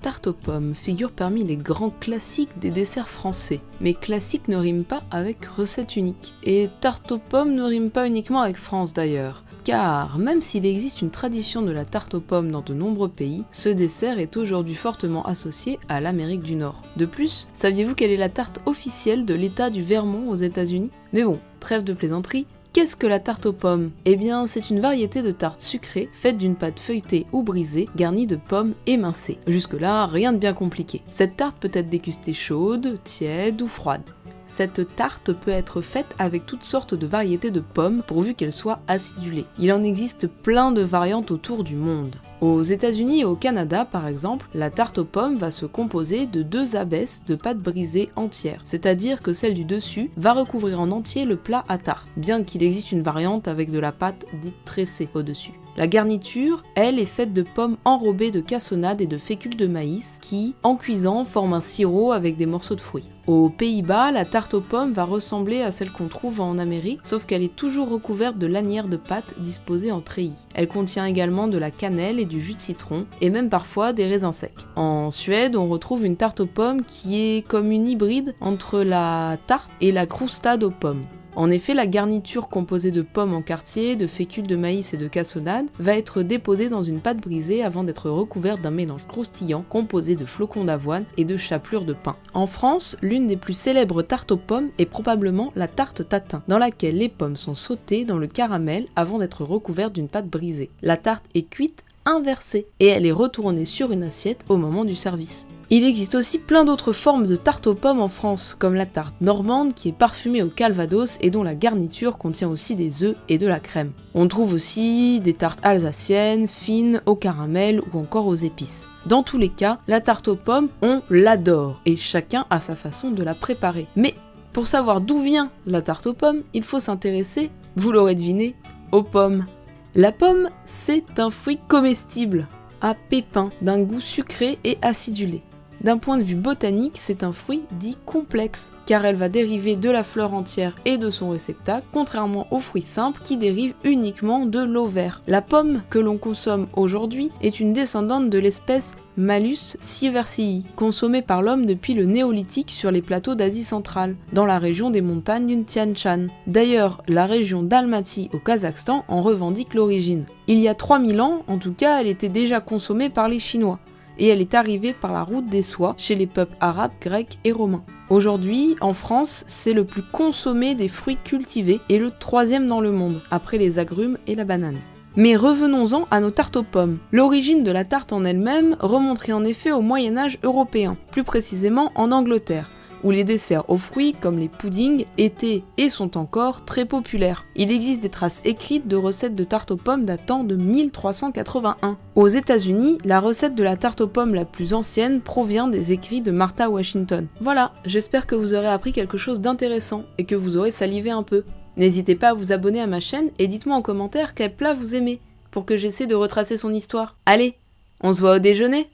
tarte aux pommes figure parmi les grands classiques des desserts français. Mais classique ne rime pas avec recette unique. Et tarte aux pommes ne rime pas uniquement avec France d'ailleurs. Car même s'il existe une tradition de la tarte aux pommes dans de nombreux pays, ce dessert est aujourd'hui fortement associé à l'Amérique du Nord. De plus, saviez-vous quelle est la tarte officielle de l'État du Vermont aux États-Unis? Mais bon, trêve de plaisanterie. Qu'est-ce que la tarte aux pommes? Eh bien, c'est une variété de tarte sucrée faite d'une pâte feuilletée ou brisée garnie de pommes émincées. Jusque-là, rien de bien compliqué. Cette tarte peut être dégustée chaude, tiède ou froide. Cette tarte peut être faite avec toutes sortes de variétés de pommes pourvu qu'elles soient acidulées. Il en existe plein de variantes autour du monde. Aux États-Unis et au Canada, par exemple, la tarte aux pommes va se composer de 2 abesses de pâte brisée entière, c'est-à-dire que celle du dessus va recouvrir en entier le plat à tarte, bien qu'il existe une variante avec de la pâte dite tressée au-dessus. La garniture, elle, est faite de pommes enrobées de cassonade et de fécule de maïs qui, en cuisant, forment un sirop avec des morceaux de fruits. Aux Pays-Bas, la tarte aux pommes va ressembler à celle qu'on trouve en Amérique, sauf qu'elle est toujours recouverte de lanières de pâte disposées en treillis. Elle contient également de la cannelle et du jus de citron, et même parfois des raisins secs. En Suède, on retrouve une tarte aux pommes qui est comme une hybride entre la tarte et la croustade aux pommes. En effet, la garniture composée de pommes en quartier, de fécule de maïs et de cassonade va être déposée dans une pâte brisée avant d'être recouverte d'un mélange croustillant composé de flocons d'avoine et de chapelure de pain. En France, l'une des plus célèbres tartes aux pommes est probablement la tarte tatin, dans laquelle les pommes sont sautées dans le caramel avant d'être recouvertes d'une pâte brisée. La tarte est cuite inversée et elle est retournée sur une assiette au moment du service. Il existe aussi plein d'autres formes de tarte aux pommes en France, comme la tarte normande qui est parfumée au calvados et dont la garniture contient aussi des œufs et de la crème. On trouve aussi des tartes alsaciennes, fines, au caramel ou encore aux épices. Dans tous les cas, la tarte aux pommes, on l'adore et chacun a sa façon de la préparer. Mais pour savoir d'où vient la tarte aux pommes, il faut s'intéresser, vous l'aurez deviné, aux pommes. La pomme, c'est un fruit comestible, à pépins, d'un goût sucré et acidulé. D'un point de vue botanique, c'est un fruit dit complexe, car elle va dériver de la fleur entière et de son réceptacle, contrairement aux fruits simples qui dérivent uniquement de l'ovaire. La pomme que l'on consomme aujourd'hui est une descendante de l'espèce Malus sieversii, consommée par l'homme depuis le néolithique sur les plateaux d'Asie centrale, dans la région des montagnes du Tian Shan. D'ailleurs, la région d'Almaty au Kazakhstan en revendique l'origine. Il y a 3000 ans, en tout cas, elle était déjà consommée par les Chinois. Et elle est arrivée par la route des soies chez les peuples arabes, grecs et romains. Aujourd'hui, en France, c'est le plus consommé des fruits cultivés et le 3e dans le monde, après les agrumes et la banane. Mais revenons-en à nos tartes aux pommes. L'origine de la tarte en elle-même remonterait en effet au Moyen-Âge européen, plus précisément en Angleterre, où les desserts aux fruits, comme les puddings, étaient et sont encore très populaires. Il existe des traces écrites de recettes de tarte aux pommes datant de 1381. Aux États-Unis, la recette de la tarte aux pommes la plus ancienne provient des écrits de Martha Washington. Voilà, j'espère que vous aurez appris quelque chose d'intéressant et que vous aurez salivé un peu. N'hésitez pas à vous abonner à ma chaîne et dites-moi en commentaire quel plat vous aimez, pour que j'essaie de retracer son histoire. Allez, on se voit au déjeuner!